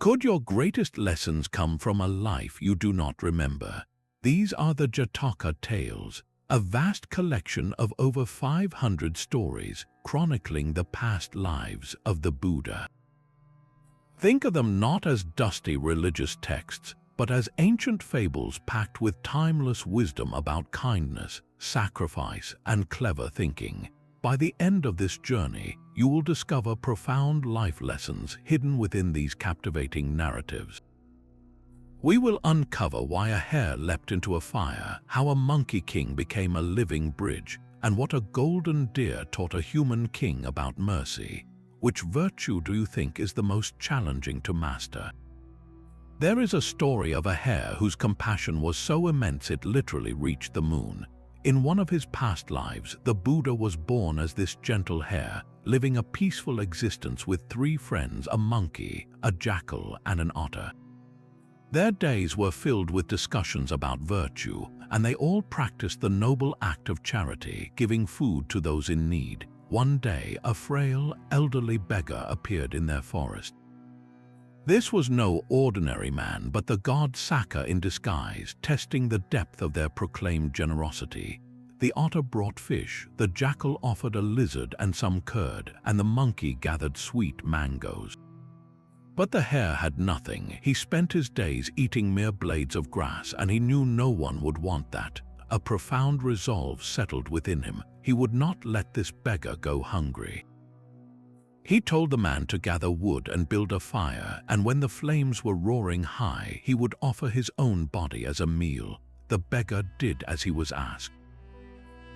Could your greatest lessons come from a life you do not remember? These are the Jataka Tales, a vast collection of over 500 stories chronicling the past lives of the Buddha. Think of them not as dusty religious texts, but as ancient fables packed with timeless wisdom about kindness, sacrifice, and clever thinking. By the end of this journey, you will discover profound life lessons hidden within these captivating narratives. We will uncover why a hare leapt into a fire, how a monkey king became a living bridge, and what a golden deer taught a human king about mercy. Which virtue do you think is the most challenging to master? There is a story of a hare whose compassion was so immense it literally reached the moon. In one of his past lives, the Buddha was born as this gentle hare, living a peaceful existence with 3 friends, a monkey, a jackal, and an otter. Their days were filled with discussions about virtue, and they all practiced the noble act of charity, giving food to those in need. One day, a frail, elderly beggar appeared in their forest. This was no ordinary man, but the god Saka in disguise, testing the depth of their proclaimed generosity. The otter brought fish, the jackal offered a lizard and some curd, and the monkey gathered sweet mangoes. But the hare had nothing. He spent his days eating mere blades of grass, and he knew no one would want that. A profound resolve settled within him. He would not let this beggar go hungry. He told the man to gather wood and build a fire, and when the flames were roaring high, he would offer his own body as a meal. The beggar did as he was asked.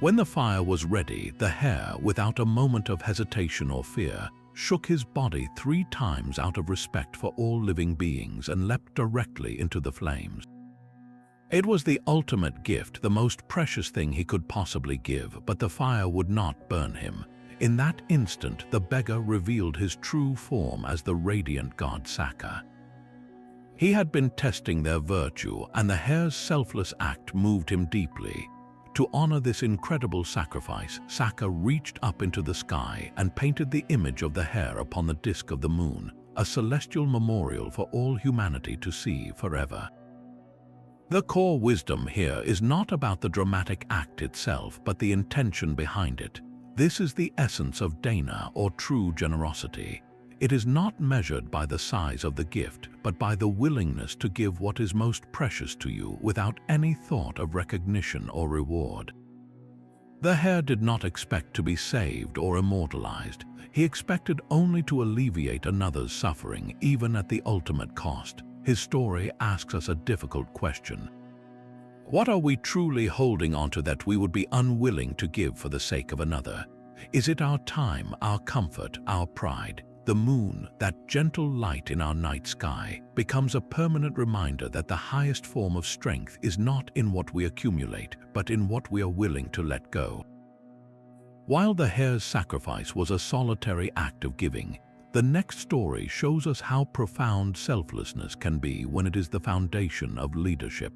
When the fire was ready, the hare, without a moment of hesitation or fear, shook his body 3 times out of respect for all living beings and leapt directly into the flames. It was the ultimate gift, the most precious thing he could possibly give, but the fire would not burn him. In that instant, the beggar revealed his true form as the radiant god Saka. He had been testing their virtue, and the hare's selfless act moved him deeply. To honor this incredible sacrifice, Saka reached up into the sky and painted the image of the hare upon the disk of the moon, a celestial memorial for all humanity to see forever. The core wisdom here is not about the dramatic act itself, but the intention behind it. This is the essence of dana, or true generosity. It is not measured by the size of the gift, but by the willingness to give what is most precious to you without any thought of recognition or reward. The hare did not expect to be saved or immortalized. He expected only to alleviate another's suffering, even at the ultimate cost. His story asks us a difficult question. What are we truly holding onto that we would be unwilling to give for the sake of another? Is it our time, our comfort, our pride? The moon, that gentle light in our night sky, becomes a permanent reminder that the highest form of strength is not in what we accumulate, but in what we are willing to let go. While the hare's sacrifice was a solitary act of giving, the next story shows us how profound selflessness can be when it is the foundation of leadership.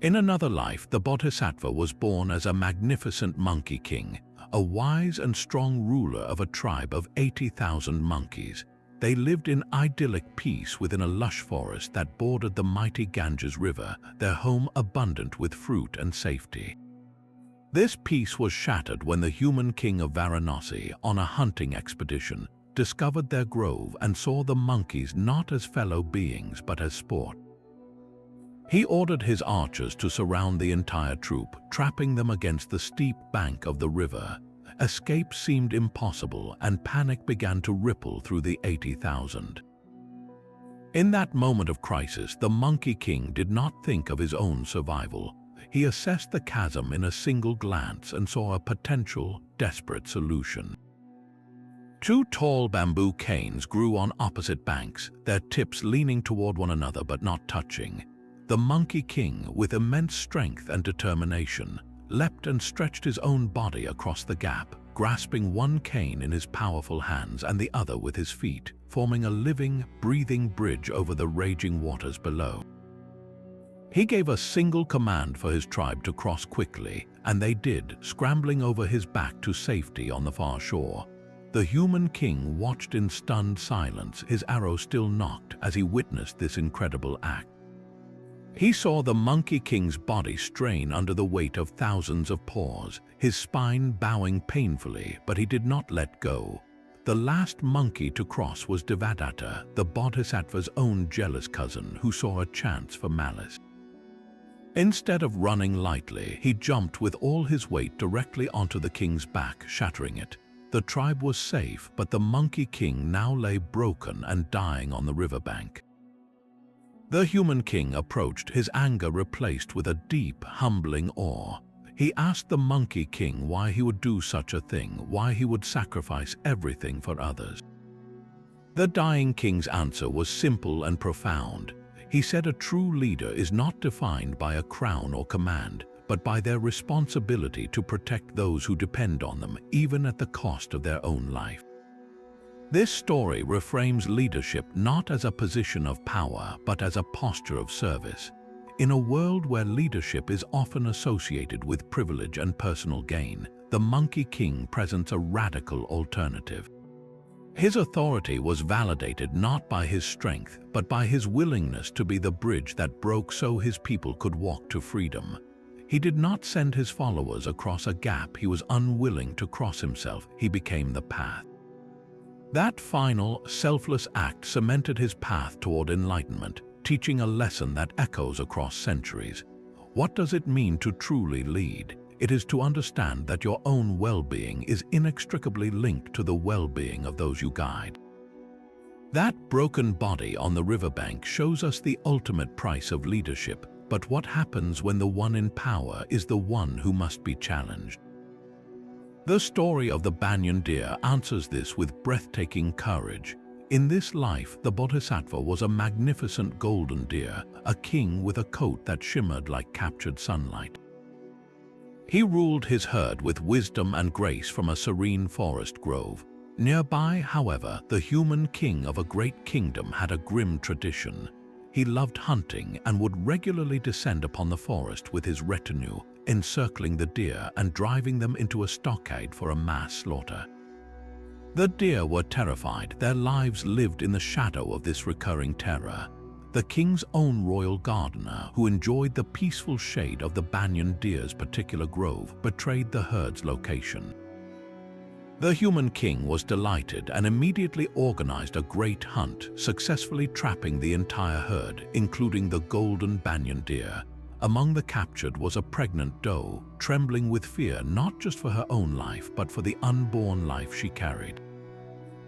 In another life, the Bodhisattva was born as a magnificent monkey king, a wise and strong ruler of a tribe of 80,000 monkeys. They lived in idyllic peace within a lush forest that bordered the mighty Ganges River, their home abundant with fruit and safety. This peace was shattered when the human king of Varanasi, on a hunting expedition, discovered their grove and saw the monkeys not as fellow beings but as sport. He ordered his archers to surround the entire troop, trapping them against the steep bank of the river. Escape seemed impossible, and panic began to ripple through the 80,000. In that moment of crisis, the Monkey King did not think of his own survival. He assessed the chasm in a single glance and saw a potential, desperate solution. 2 tall bamboo canes grew on opposite banks, their tips leaning toward one another but not touching. The Monkey King, with immense strength and determination, leapt and stretched his own body across the gap, grasping one cane in his powerful hands and the other with his feet, forming a living, breathing bridge over the raging waters below. He gave a single command for his tribe to cross quickly, and they did, scrambling over his back to safety on the far shore. The human king watched in stunned silence, his arrow still nocked, as he witnessed this incredible act. He saw the monkey king's body strain under the weight of thousands of paws, his spine bowing painfully, but he did not let go. The last monkey to cross was Devadatta, the bodhisattva's own jealous cousin, who saw a chance for malice. Instead of running lightly, he jumped with all his weight directly onto the king's back, shattering it. The tribe was safe, but the monkey king now lay broken and dying on the riverbank. The human king approached, his anger replaced with a deep, humbling awe. He asked the monkey king why he would do such a thing, why he would sacrifice everything for others. The dying king's answer was simple and profound. He said a true leader is not defined by a crown or command, but by their responsibility to protect those who depend on them, even at the cost of their own life. This story reframes leadership not as a position of power, but as a posture of service. In a world where leadership is often associated with privilege and personal gain, the Monkey King presents a radical alternative. His authority was validated not by his strength, but by his willingness to be the bridge that broke so his people could walk to freedom. He did not send his followers across a gap he was unwilling to cross himself. He became the path. That final, selfless act cemented his path toward enlightenment, teaching a lesson that echoes across centuries. What does it mean to truly lead? It is to understand that your own well-being is inextricably linked to the well-being of those you guide. That broken body on the riverbank shows us the ultimate price of leadership, but what happens when the one in power is the one who must be challenged? The story of the Banyan Deer answers this with breathtaking courage. In this life, the Bodhisattva was a magnificent golden deer, a king with a coat that shimmered like captured sunlight. He ruled his herd with wisdom and grace from a serene forest grove. Nearby, however, the human king of a great kingdom had a grim tradition. He loved hunting and would regularly descend upon the forest with his retinue, encircling the deer and driving them into a stockade for a mass slaughter. The deer were terrified. Their lives lived in the shadow of this recurring terror. The king's own royal gardener, who enjoyed the peaceful shade of the Banyan Deer's particular grove, betrayed the herd's location. The human king was delighted and immediately organized a great hunt, successfully trapping the entire herd, including the golden Banyan Deer. Among the captured was a pregnant doe, trembling with fear not just for her own life, but for the unborn life she carried.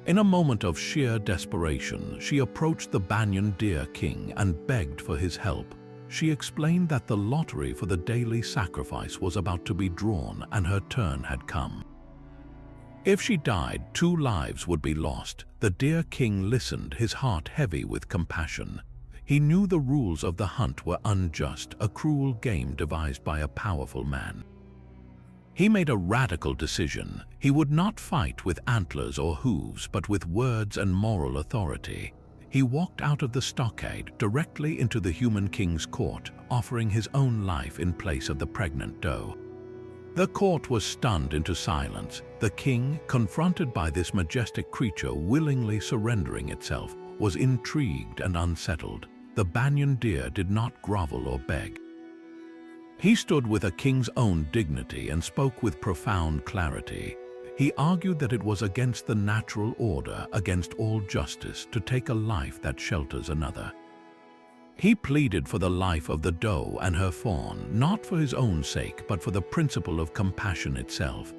In a moment of sheer desperation, she approached the Banyan Deer king and begged for his help. She explained that the lottery for the daily sacrifice was about to be drawn and her turn had come. If she died, 2 lives would be lost. The Deer King listened, his heart heavy with compassion. He knew the rules of the hunt were unjust, a cruel game devised by a powerful man. He made a radical decision. He would not fight with antlers or hooves, but with words and moral authority. He walked out of the stockade directly into the human king's court, offering his own life in place of the pregnant doe. The court was stunned into silence. The king, confronted by this majestic creature willingly surrendering itself, was intrigued and unsettled. The Banyan Deer did not grovel or beg. He stood with a king's own dignity and spoke with profound clarity. He argued that it was against the natural order, against all justice, to take a life that shelters another. He pleaded for the life of the doe and her fawn, not for his own sake, but for the principle of compassion itself.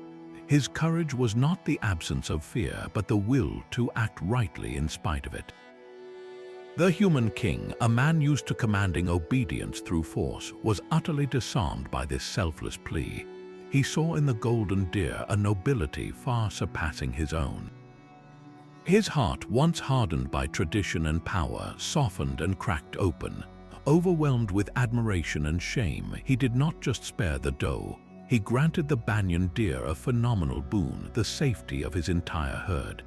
His courage was not the absence of fear, but the will to act rightly in spite of it. The human king, a man used to commanding obedience through force, was utterly disarmed by this selfless plea. He saw in the golden deer a nobility far surpassing his own. His heart, once hardened by tradition and power, softened and cracked open. Overwhelmed with admiration and shame, he did not just spare the doe. He granted the Banyan Deer a phenomenal boon, the safety of his entire herd.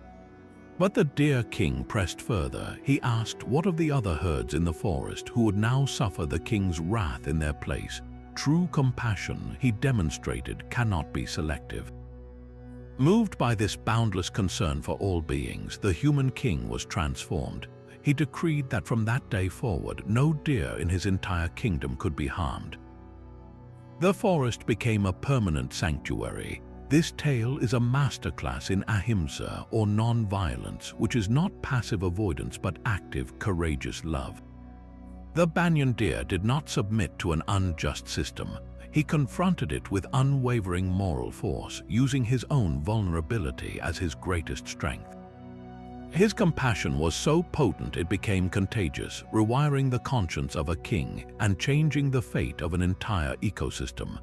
But the Deer King pressed further. He asked, what of the other herds in the forest who would now suffer the king's wrath in their place? True compassion, he demonstrated, cannot be selective. Moved by this boundless concern for all beings, the human king was transformed. He decreed that from that day forward, no deer in his entire kingdom could be harmed. The forest became a permanent sanctuary. This tale is a masterclass in ahimsa, or non-violence, which is not passive avoidance but active, courageous love. The Banyan Deer did not submit to an unjust system. He confronted it with unwavering moral force, using his own vulnerability as his greatest strength. His compassion was so potent it became contagious, rewiring the conscience of a king and changing the fate of an entire ecosystem.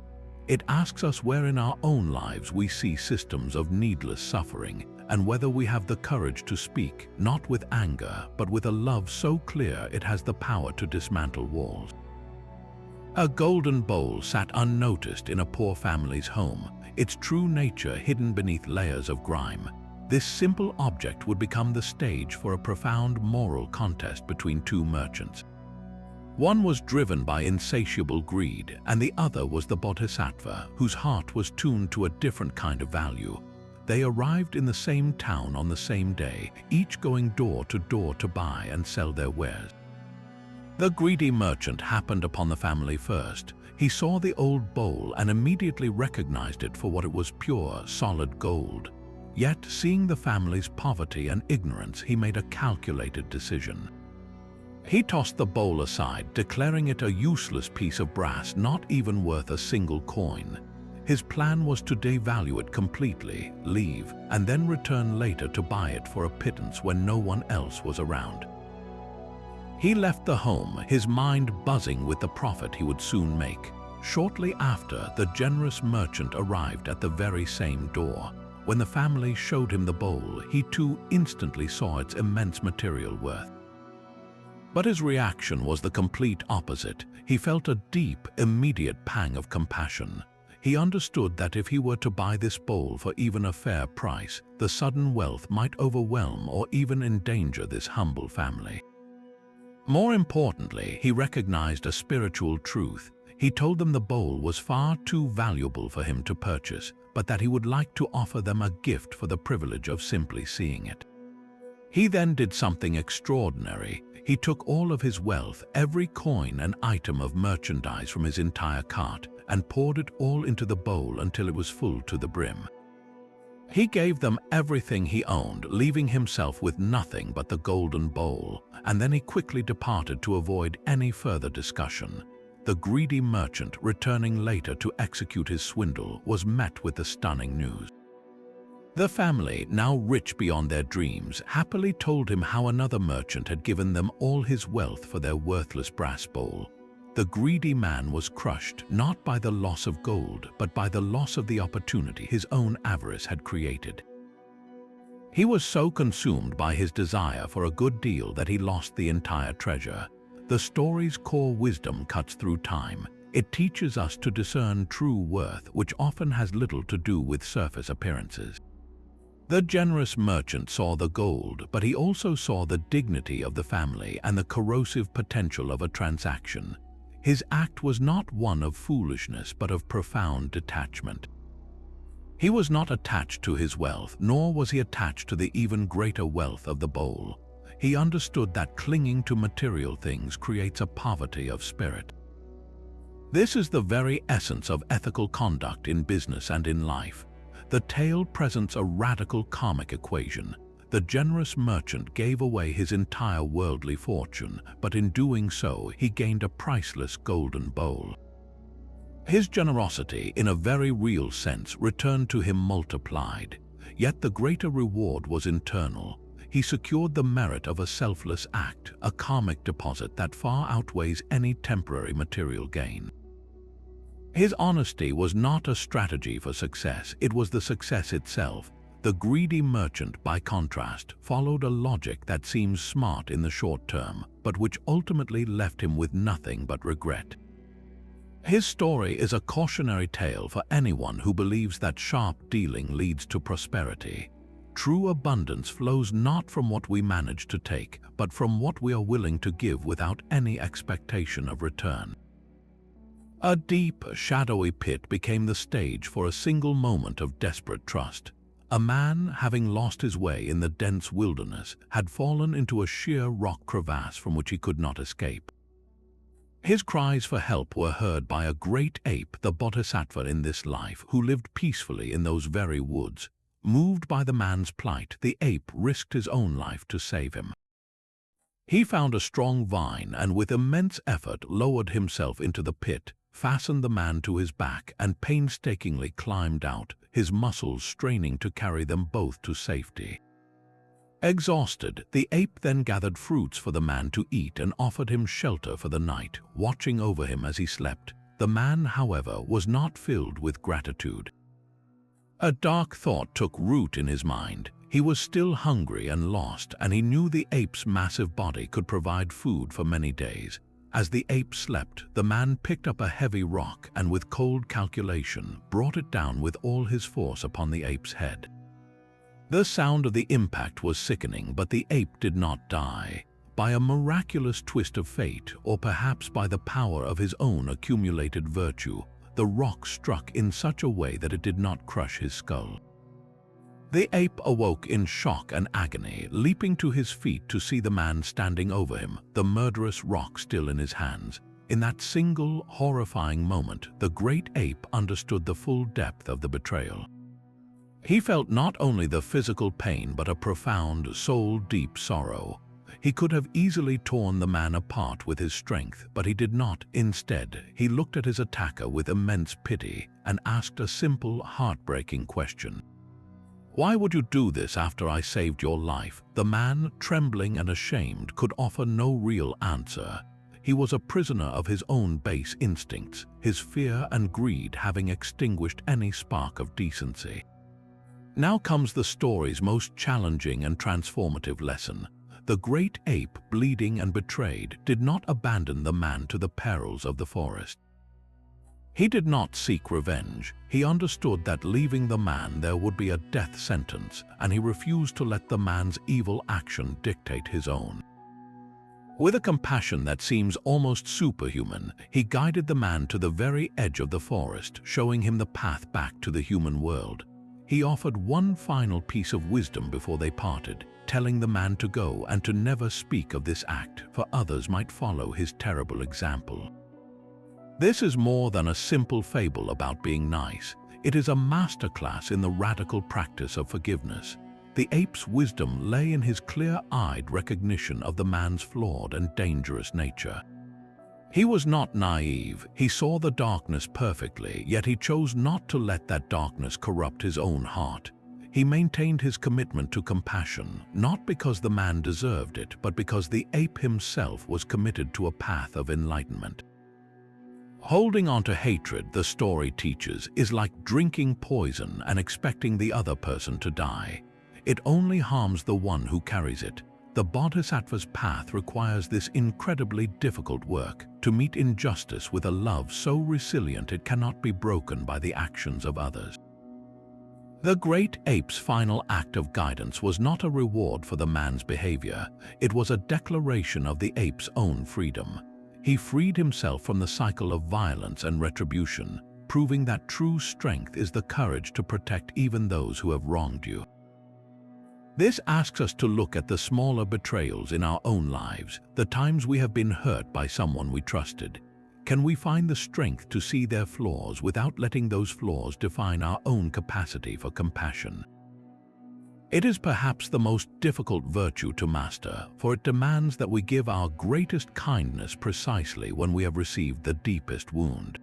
It asks us where in our own lives we see systems of needless suffering, and whether we have the courage to speak, not with anger, but with a love so clear it has the power to dismantle walls. A golden bowl sat unnoticed in a poor family's home, its true nature hidden beneath layers of grime. This simple object would become the stage for a profound moral contest between two merchants. One was driven by insatiable greed, and the other was the bodhisattva, whose heart was tuned to a different kind of value. They arrived in the same town on the same day, each going door to buy and sell their wares. The greedy merchant happened upon the family first. He saw the old bowl and immediately recognized it for what it was: pure, solid gold. Yet, seeing the family's poverty and ignorance, he made a calculated decision. He tossed the bowl aside, declaring it a useless piece of brass, not even worth a single coin. His plan was to devalue it completely, leave, and then return later to buy it for a pittance when no one else was around. He left the home, his mind buzzing with the profit he would soon make. Shortly after, the generous merchant arrived at the very same door. When the family showed him the bowl, he too instantly saw its immense material worth. But his reaction was the complete opposite. He felt a deep, immediate pang of compassion. He understood that if he were to buy this bowl for even a fair price, the sudden wealth might overwhelm or even endanger this humble family. More importantly, he recognized a spiritual truth. He told them the bowl was far too valuable for him to purchase, but that he would like to offer them a gift for the privilege of simply seeing it. He then did something extraordinary. He took all of his wealth, every coin and item of merchandise from his entire cart, and poured it all into the bowl until it was full to the brim. He gave them everything he owned, leaving himself with nothing but the golden bowl, and then he quickly departed to avoid any further discussion. The greedy merchant, returning later to execute his swindle, was met with the stunning news. The family, now rich beyond their dreams, happily told him how another merchant had given them all his wealth for their worthless brass bowl. The greedy man was crushed, not by the loss of gold, but by the loss of the opportunity his own avarice had created. He was so consumed by his desire for a good deal that he lost the entire treasure. The story's core wisdom cuts through time. It teaches us to discern true worth, which often has little to do with surface appearances. The generous merchant saw the gold, but he also saw the dignity of the family and the corrosive potential of a transaction. His act was not one of foolishness, but of profound detachment. He was not attached to his wealth, nor was he attached to the even greater wealth of the bowl. He understood that clinging to material things creates a poverty of spirit. This is the very essence of ethical conduct in business and in life. The tale presents a radical karmic equation. The generous merchant gave away his entire worldly fortune, but in doing so, he gained a priceless golden bowl. His generosity, in a very real sense, returned to him multiplied. Yet the greater reward was internal. He secured the merit of a selfless act, a karmic deposit that far outweighs any temporary material gain. His honesty was not a strategy for success, it was the success itself. The greedy merchant, by contrast, followed a logic that seems smart in the short term, but which ultimately left him with nothing but regret. His story is a cautionary tale for anyone who believes that sharp dealing leads to prosperity. True abundance flows not from what we manage to take, but from what we are willing to give without any expectation of return. A deep, shadowy pit became the stage for a single moment of desperate trust. A man, having lost his way in the dense wilderness, had fallen into a sheer rock crevasse from which he could not escape. His cries for help were heard by a great ape, the bodhisattva in this life, who lived peacefully in those very woods. Moved by the man's plight, the ape risked his own life to save him. He found a strong vine and with immense effort lowered himself into the pit, fastened the man to his back and painstakingly climbed out, his muscles straining to carry them both to safety. Exhausted, the ape then gathered fruits for the man to eat and offered him shelter for the night, watching over him as he slept. The man, however, was not filled with gratitude. A dark thought took root in his mind. He was still hungry and lost, and he knew the ape's massive body could provide food for many days. As the ape slept, the man picked up a heavy rock and with cold calculation brought it down with all his force upon the ape's head. The sound of the impact was sickening, but the ape did not die. By a miraculous twist of fate, or perhaps by the power of his own accumulated virtue, the rock struck in such a way that it did not crush his skull. The ape awoke in shock and agony, leaping to his feet to see the man standing over him, the murderous rock still in his hands. In that single, horrifying moment, the great ape understood the full depth of the betrayal. He felt not only the physical pain but a profound, soul-deep sorrow. He could have easily torn the man apart with his strength, but he did not. Instead, he looked at his attacker with immense pity and asked a simple, heartbreaking question. "Why would you do this after I saved your life?" The man, trembling and ashamed, could offer no real answer. He was a prisoner of his own base instincts, his fear and greed having extinguished any spark of decency. Now comes the story's most challenging and transformative lesson. The great ape, bleeding and betrayed, did not abandon the man to the perils of the forest. He did not seek revenge. He understood that leaving the man there would be a death sentence, and he refused to let the man's evil action dictate his own. With a compassion that seems almost superhuman, he guided the man to the very edge of the forest, showing him the path back to the human world. He offered one final piece of wisdom before they parted, telling the man to go and to never speak of this act, for others might follow his terrible example. This is more than a simple fable about being nice. It is a masterclass in the radical practice of forgiveness. The ape's wisdom lay in his clear-eyed recognition of the man's flawed and dangerous nature. He was not naive. He saw the darkness perfectly, yet he chose not to let that darkness corrupt his own heart. He maintained his commitment to compassion, not because the man deserved it, but because the ape himself was committed to a path of enlightenment. Holding on to hatred, the story teaches, is like drinking poison and expecting the other person to die. It only harms the one who carries it. The Bodhisattva's path requires this incredibly difficult work, to meet injustice with a love so resilient it cannot be broken by the actions of others. The great ape's final act of guidance was not a reward for the man's behavior. It was a declaration of the ape's own freedom. He freed himself from the cycle of violence and retribution, proving that true strength is the courage to protect even those who have wronged you. This asks us to look at the smaller betrayals in our own lives, the times we have been hurt by someone we trusted. Can we find the strength to see their flaws without letting those flaws define our own capacity for compassion? It is perhaps the most difficult virtue to master, for it demands that we give our greatest kindness precisely when we have received the deepest wound.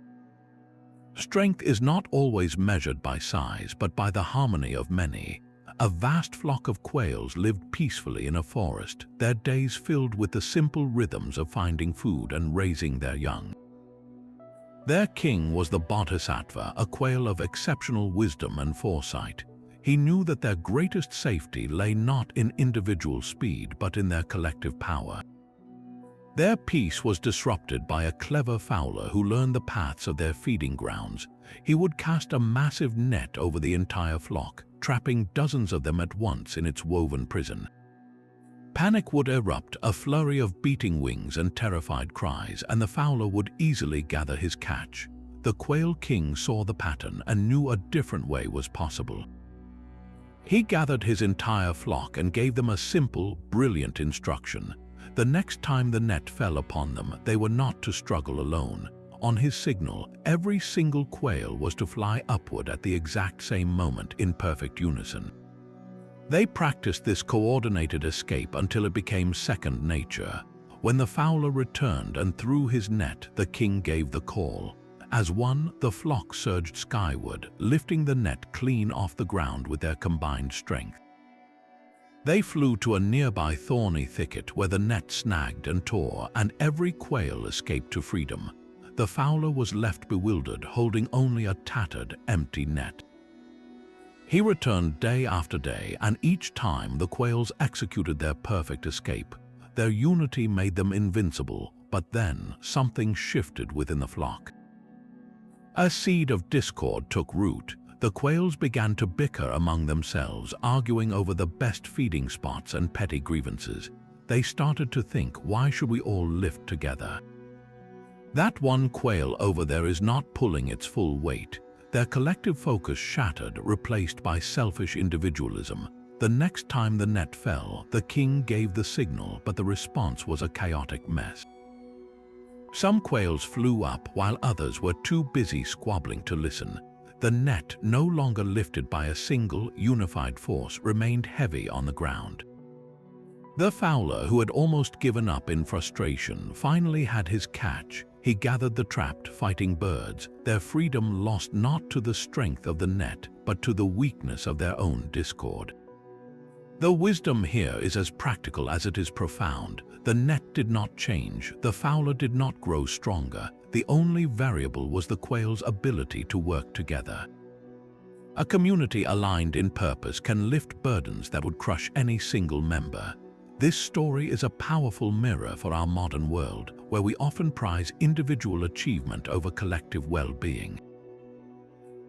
Strength is not always measured by size, but by the harmony of many. A vast flock of quails lived peacefully in a forest, their days filled with the simple rhythms of finding food and raising their young. Their king was the Bodhisattva, a quail of exceptional wisdom and foresight. He knew that their greatest safety lay not in individual speed, but in their collective power. Their peace was disrupted by a clever fowler who learned the paths of their feeding grounds. He would cast a massive net over the entire flock, trapping dozens of them at once in its woven prison. Panic would erupt, a flurry of beating wings and terrified cries, and the fowler would easily gather his catch. The quail king saw the pattern and knew a different way was possible. He gathered his entire flock and gave them a simple, brilliant instruction. The next time the net fell upon them, they were not to struggle alone. On his signal, every single quail was to fly upward at the exact same moment in perfect unison. They practiced this coordinated escape until it became second nature. When the fowler returned and threw his net, the king gave the call. As one, the flock surged skyward, lifting the net clean off the ground with their combined strength. They flew to a nearby thorny thicket where the net snagged and tore, and every quail escaped to freedom. The fowler was left bewildered, holding only a tattered, empty net. He returned day after day, and each time the quails executed their perfect escape. Their unity made them invincible, but then something shifted within the flock. A seed of discord took root. The quails began to bicker among themselves, arguing over the best feeding spots and petty grievances. They started to think, why should we all lift together? That one quail over there is not pulling its full weight. Their collective focus shattered, replaced by selfish individualism. The next time the net fell, the king gave the signal, but the response was a chaotic mess. Some quails flew up while others were too busy squabbling to listen. The net, no longer lifted by a single, unified force, remained heavy on the ground. The fowler, who had almost given up in frustration, finally had his catch. He gathered the trapped, fighting birds, their freedom lost not to the strength of the net, but to the weakness of their own discord. The wisdom here is as practical as it is profound. The net did not change, the fowler did not grow stronger. The only variable was the quail's ability to work together. A community aligned in purpose can lift burdens that would crush any single member. This story is a powerful mirror for our modern world, where we often prize individual achievement over collective well-being.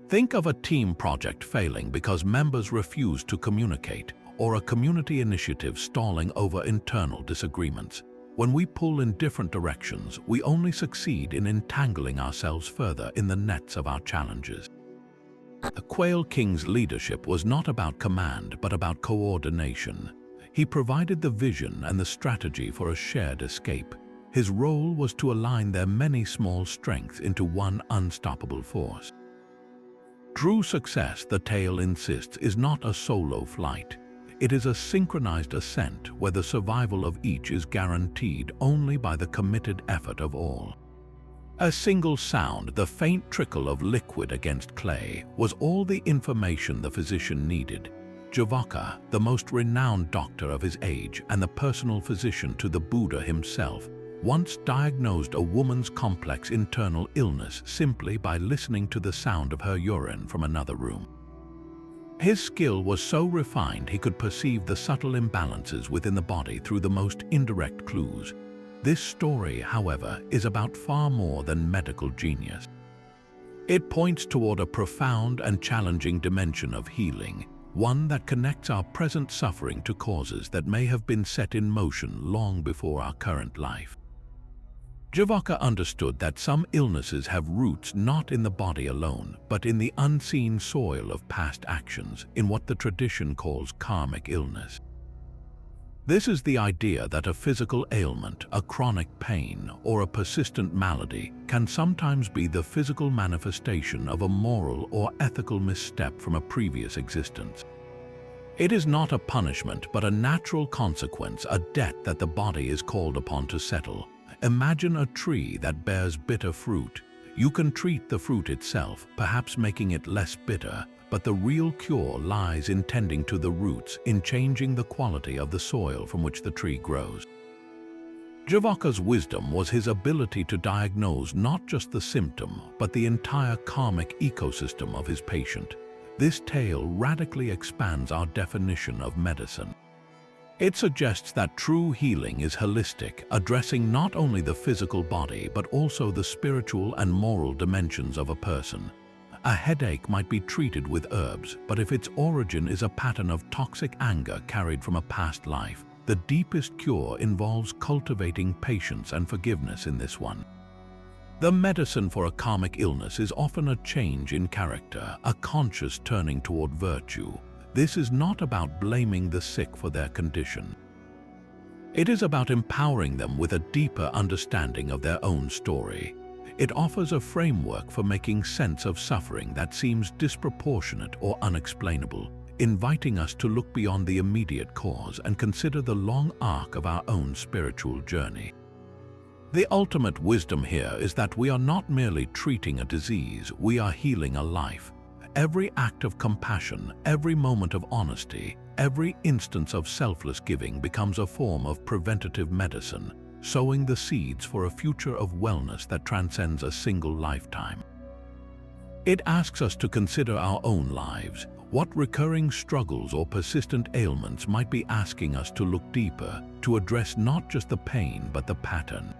Think of a team project failing because members refuse to communicate, or a community initiative stalling over internal disagreements. When we pull in different directions, we only succeed in entangling ourselves further in the nets of our challenges. The Quail King's leadership was not about command, but about coordination. He provided the vision and the strategy for a shared escape. His role was to align their many small strengths into one unstoppable force. True success, the tale insists, is not a solo flight. It is a synchronized ascent where the survival of each is guaranteed only by the committed effort of all. A single sound, the faint trickle of liquid against clay, was all the information the physician needed. Jataka, the most renowned doctor of his age and the personal physician to the Buddha himself, once diagnosed a woman's complex internal illness simply by listening to the sound of her urine from another room. His skill was so refined he could perceive the subtle imbalances within the body through the most indirect clues. This story, however, is about far more than medical genius. It points toward a profound and challenging dimension of healing, one that connects our present suffering to causes that may have been set in motion long before our current life. Jataka understood that some illnesses have roots not in the body alone, but in the unseen soil of past actions, in what the tradition calls karmic illness. This is the idea that a physical ailment, a chronic pain, or a persistent malady can sometimes be the physical manifestation of a moral or ethical misstep from a previous existence. It is not a punishment, but a natural consequence, a debt that the body is called upon to settle. Imagine a tree that bears bitter fruit. You can treat the fruit itself, perhaps making it less bitter, but the real cure lies in tending to the roots, in changing the quality of the soil from which the tree grows. Jataka's wisdom was his ability to diagnose not just the symptom, but the entire karmic ecosystem of his patient. This tale radically expands our definition of medicine. It suggests that true healing is holistic, addressing not only the physical body but also the spiritual and moral dimensions of a person. A headache might be treated with herbs, but if its origin is a pattern of toxic anger carried from a past life, the deepest cure involves cultivating patience and forgiveness in this one. The medicine for a karmic illness is often a change in character, a conscious turning toward virtue. this is not about blaming the sick for their condition. It is about empowering them with a deeper understanding of their own story. It offers a framework for making sense of suffering that seems disproportionate or unexplainable, inviting us to look beyond the immediate cause and consider the long arc of our own spiritual journey. The ultimate wisdom here is that we are not merely treating a disease, we are healing a life. Every act of compassion, every moment of honesty, every instance of selfless giving becomes a form of preventative medicine, sowing the seeds for a future of wellness that transcends a single lifetime. It asks us to consider our own lives. What recurring struggles or persistent ailments might be asking us to look deeper, to address not just the pain but the pattern?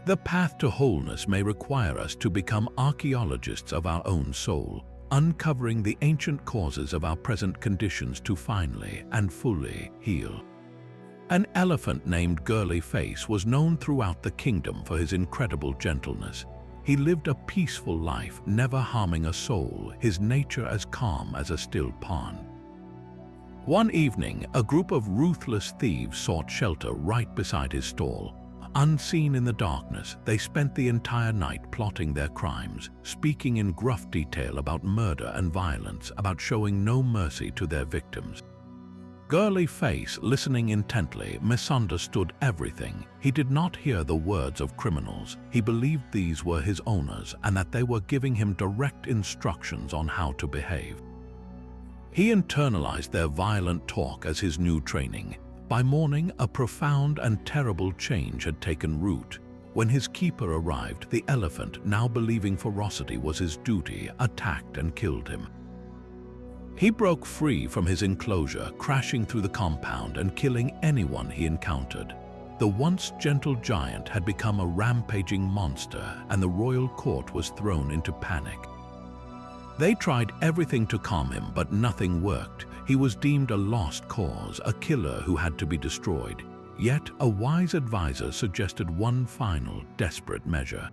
The path to wholeness may require us to become archaeologists of our own soul, uncovering the ancient causes of our present conditions to finally and fully heal. An elephant named Girly Face was known throughout the kingdom for his incredible gentleness. He lived a peaceful life, never harming a soul, his nature as calm as a still pond. One evening, a group of ruthless thieves sought shelter right beside his stall. Unseen in the darkness, they spent the entire night plotting their crimes, speaking in gruff detail about murder and violence, about showing no mercy to their victims. Girly Face, listening intently, misunderstood everything. He did not hear the words of criminals. He believed these were his owners and that they were giving him direct instructions on how to behave. He internalized their violent talk as his new training. By morning, a profound and terrible change had taken root. When his keeper arrived, the elephant, now believing ferocity was his duty, attacked and killed him. He broke free from his enclosure, crashing through the compound and killing anyone he encountered. The once gentle giant had become a rampaging monster, and the royal court was thrown into panic. They tried everything to calm him, but nothing worked. He was deemed a lost cause, a killer who had to be destroyed. Yet a wise advisor suggested one final, desperate measure.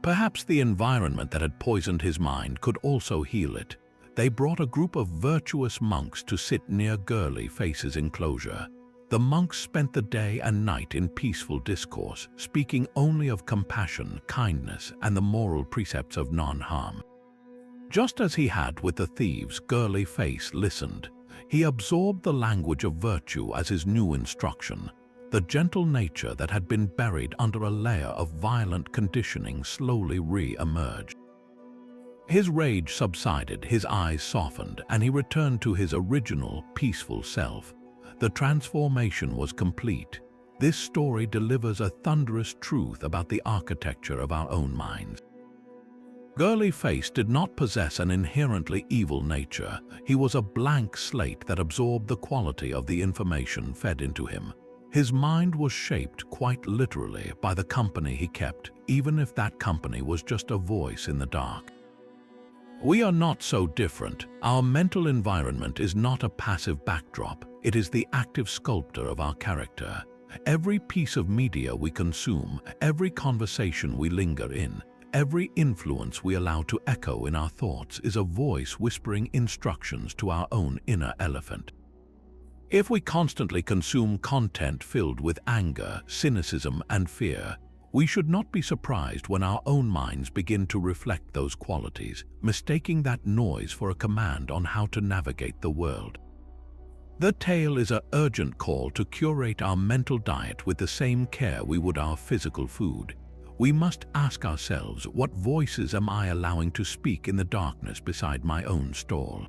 Perhaps the environment that had poisoned his mind could also heal it. They brought a group of virtuous monks to sit near Girly Face's enclosure. The monks spent the day and night in peaceful discourse, speaking only of compassion, kindness, and the moral precepts of non-harm. Just as he had with the thieves, Girly Face listened. He absorbed the language of virtue as his new instruction. The gentle nature that had been buried under a layer of violent conditioning slowly re-emerged. His rage subsided, his eyes softened, and he returned to his original, peaceful self. The transformation was complete. This story delivers a thunderous truth about the architecture of our own minds. Girly Face did not possess an inherently evil nature. He was a blank slate that absorbed the quality of the information fed into him. His mind was shaped, quite literally, by the company he kept, even if that company was just a voice in the dark. We are not so different. Our mental environment is not a passive backdrop. It is the active sculptor of our character. Every piece of media we consume, every conversation we linger in, every influence we allow to echo in our thoughts is a voice whispering instructions to our own inner elephant. If we constantly consume content filled with anger, cynicism, and fear, we should not be surprised when our own minds begin to reflect those qualities, mistaking that noise for a command on how to navigate the world. The tale is an urgent call to curate our mental diet with the same care we would our physical food. We must ask ourselves, what voices am I allowing to speak in the darkness beside my own stall?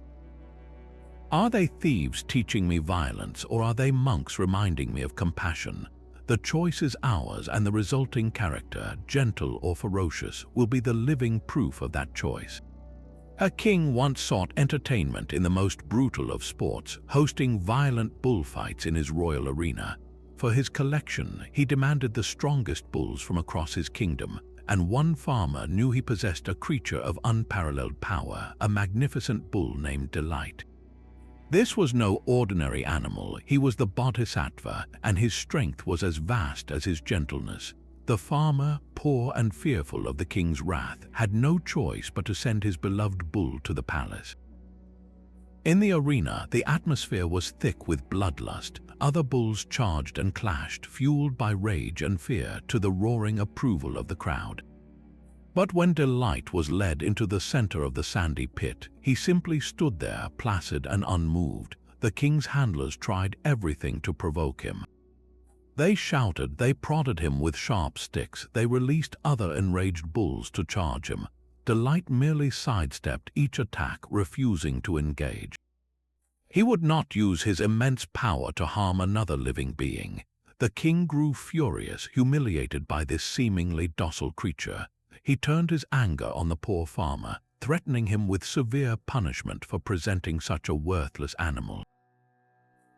Are they thieves teaching me violence, or are they monks reminding me of compassion? The choice is ours, and the resulting character, gentle or ferocious, will be the living proof of that choice. A king once sought entertainment in the most brutal of sports, hosting violent bullfights in his royal arena. For his collection, he demanded the strongest bulls from across his kingdom, and one farmer knew he possessed a creature of unparalleled power, a magnificent bull named Delight. This was no ordinary animal. He was the Bodhisattva, and his strength was as vast as his gentleness. The farmer, poor and fearful of the king's wrath, had no choice but to send his beloved bull to the palace. In the arena, the atmosphere was thick with bloodlust. Other bulls charged and clashed, fueled by rage and fear, to the roaring approval of the crowd. But when Delight was led into the center of the sandy pit, he simply stood there, placid and unmoved. The king's handlers tried everything to provoke him. They shouted, they prodded him with sharp sticks, they released other enraged bulls to charge him. Delight merely sidestepped each attack, refusing to engage. He would not use his immense power to harm another living being. The king grew furious, humiliated by this seemingly docile creature. He turned his anger on the poor farmer, threatening him with severe punishment for presenting such a worthless animal.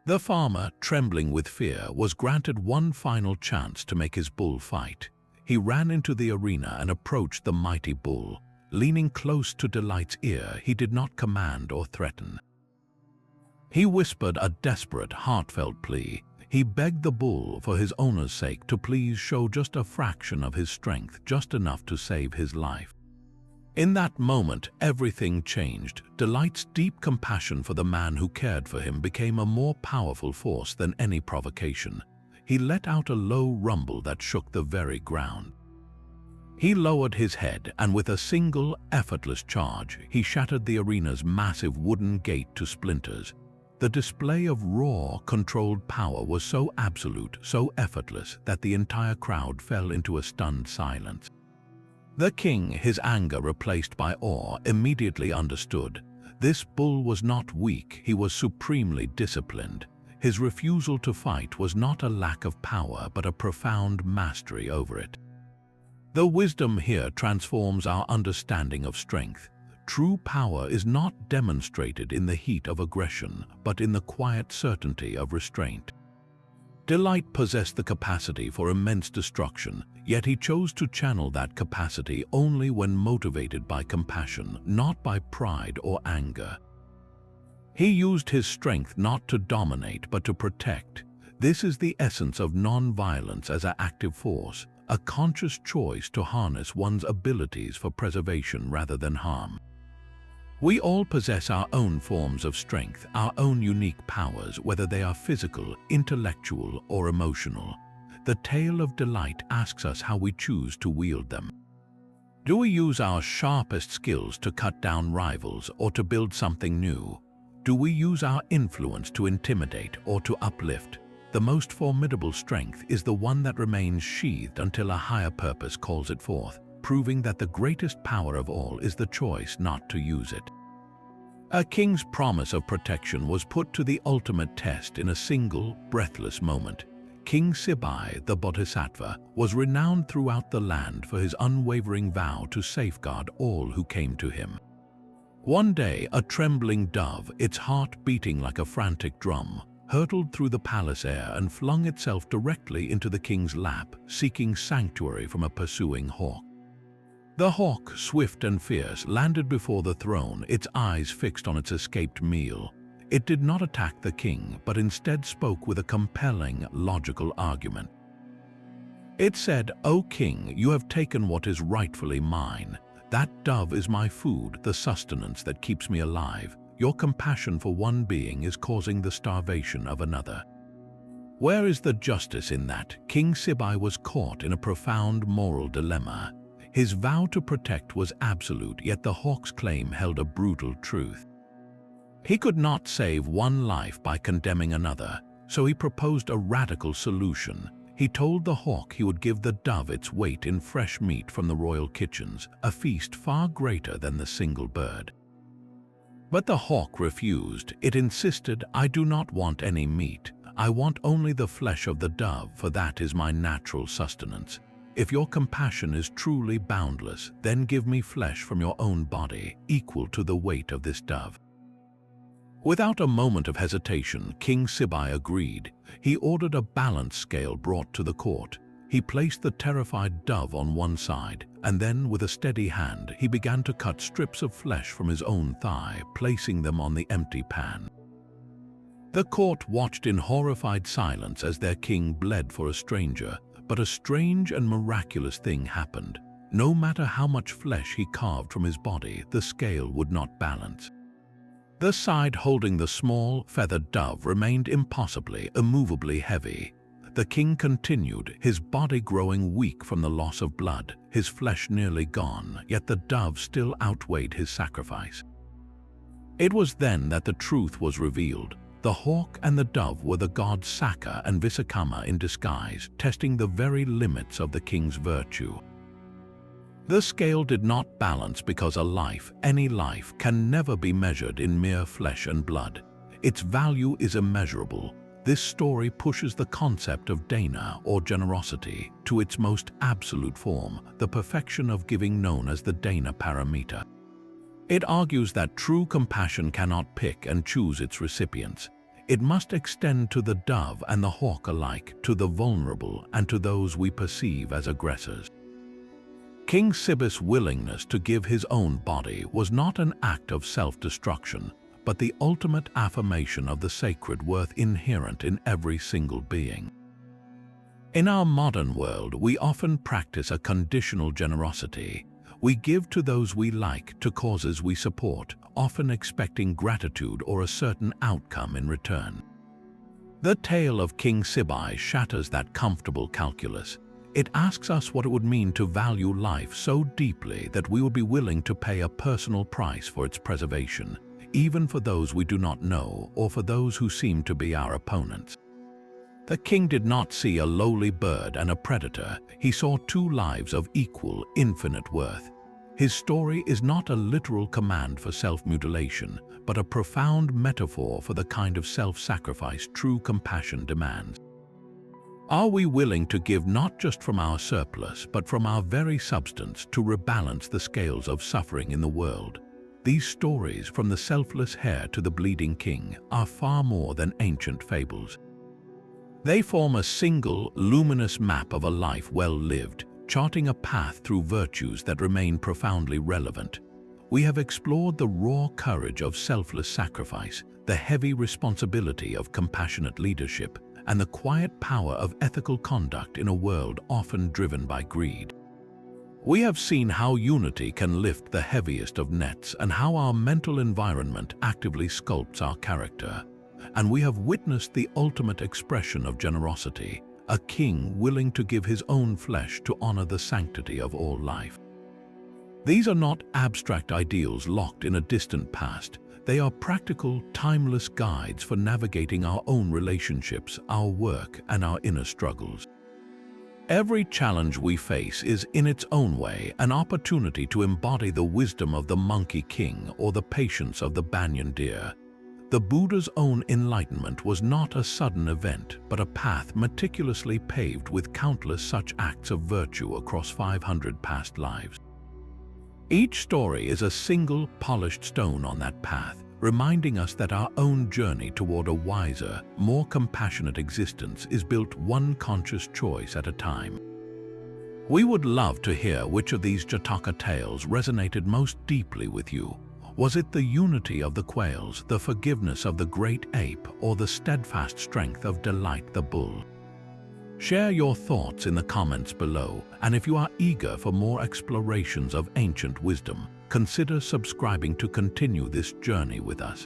The farmer, trembling with fear, was granted one final chance to make his bull fight. He ran into the arena and approached the mighty bull. Leaning close to Delight's ear, he did not command or threaten. He whispered a desperate, heartfelt plea. He begged the bull, for his owner's sake, to please show just a fraction of his strength, just enough to save his life. In that moment, everything changed. Delight's deep compassion for the man who cared for him became a more powerful force than any provocation. He let out a low rumble that shook the very ground. He lowered his head, and with a single, effortless charge, he shattered the arena's massive wooden gate to splinters. The display of raw, controlled power was so absolute, so effortless, that the entire crowd fell into a stunned silence. The king, his anger replaced by awe, immediately understood. This bull was not weak, he was supremely disciplined. His refusal to fight was not a lack of power, but a profound mastery over it. The wisdom here transforms our understanding of strength. True power is not demonstrated in the heat of aggression, but in the quiet certainty of restraint. Delight possessed the capacity for immense destruction, yet he chose to channel that capacity only when motivated by compassion, not by pride or anger. He used his strength not to dominate, but to protect. This is the essence of non-violence as an active force, a conscious choice to harness one's abilities for preservation rather than harm. We all possess our own forms of strength, our own unique powers, whether they are physical, intellectual, or emotional. The tale of Delight asks us how we choose to wield them. Do we use our sharpest skills to cut down rivals or to build something new? Do we use our influence to intimidate or to uplift? The most formidable strength is the one that remains sheathed until a higher purpose calls it forth, proving that the greatest power of all is the choice not to use it. A king's promise of protection was put to the ultimate test in a single, breathless moment. King Sibai, the Bodhisattva, was renowned throughout the land for his unwavering vow to safeguard all who came to him. One day, a trembling dove, its heart beating like a frantic drum, hurtled through the palace air and flung itself directly into the king's lap, seeking sanctuary from a pursuing hawk. The hawk, swift and fierce, landed before the throne, its eyes fixed on its escaped meal. It did not attack the king, but instead spoke with a compelling, logical argument. It said, "O king, you have taken what is rightfully mine. That dove is my food, the sustenance that keeps me alive. Your compassion for one being is causing the starvation of another." Where is the justice in that? King Sibai was caught in a profound moral dilemma. His vow to protect was absolute, yet the hawk's claim held a brutal truth. He could not save one life by condemning another, so he proposed a radical solution. He told the hawk he would give the dove its weight in fresh meat from the royal kitchens, a feast far greater than the single bird. But the hawk refused. It insisted, "I do not want any meat. I want only the flesh of the dove, for that is my natural sustenance. If your compassion is truly boundless, then give me flesh from your own body, equal to the weight of this dove." Without a moment of hesitation, King Sibai agreed. He ordered a balance scale brought to the court. He placed the terrified dove on one side, and then, with a steady hand, he began to cut strips of flesh from his own thigh, placing them on the empty pan. The court watched in horrified silence as their king bled for a stranger, but a strange and miraculous thing happened. No matter how much flesh he carved from his body, the scale would not balance. The side holding the small, feathered dove remained impossibly, immovably heavy. The king continued, his body growing weak from the loss of blood, his flesh nearly gone, yet the dove still outweighed his sacrifice. It was then that the truth was revealed. The hawk and the dove were the gods Saka and Visakama in disguise, testing the very limits of the king's virtue. The scale did not balance because a life, any life, can never be measured in mere flesh and blood. Its value is immeasurable. This story pushes the concept of dana, or generosity, to its most absolute form, the perfection of giving known as the dana paramita. It argues that true compassion cannot pick and choose its recipients. It must extend to the dove and the hawk alike, to the vulnerable and to those we perceive as aggressors. King Sibis' willingness to give his own body was not an act of self-destruction, but the ultimate affirmation of the sacred worth inherent in every single being. In our modern world, we often practice a conditional generosity. We give to those we like, to causes we support, often expecting gratitude or a certain outcome in return. The tale of King Sibai shatters that comfortable calculus. It asks us what it would mean to value life so deeply that we would be willing to pay a personal price for its preservation, even for those we do not know or for those who seem to be our opponents. The king did not see a lowly bird and a predator. He saw two lives of equal, infinite worth. His story is not a literal command for self-mutilation, but a profound metaphor for the kind of self-sacrifice true compassion demands. Are we willing to give not just from our surplus, but from our very substance to rebalance the scales of suffering in the world? These stories, from the selfless hare to the bleeding king, are far more than ancient fables. They form a single, luminous map of a life well lived, charting a path through virtues that remain profoundly relevant. We have explored the raw courage of selfless sacrifice, the heavy responsibility of compassionate leadership, and the quiet power of ethical conduct in a world often driven by greed. We have seen how unity can lift the heaviest of nets and how our mental environment actively sculpts our character. And we have witnessed the ultimate expression of generosity, a king willing to give his own flesh to honor the sanctity of all life. These are not abstract ideals locked in a distant past. They are practical, timeless guides for navigating our own relationships, our work, and our inner struggles. Every challenge we face is, in its own way, an opportunity to embody the wisdom of the monkey king or the patience of the banyan deer. The Buddha's own enlightenment was not a sudden event, but a path meticulously paved with countless such acts of virtue across 500 past lives. Each story is a single, polished stone on that path, reminding us that our own journey toward a wiser, more compassionate existence is built one conscious choice at a time. We would love to hear which of these Jataka tales resonated most deeply with you. Was it the unity of the quails, the forgiveness of the great ape, or the steadfast strength of Delight the bull? Share your thoughts in the comments below, and if you are eager for more explorations of ancient wisdom, consider subscribing to continue this journey with us.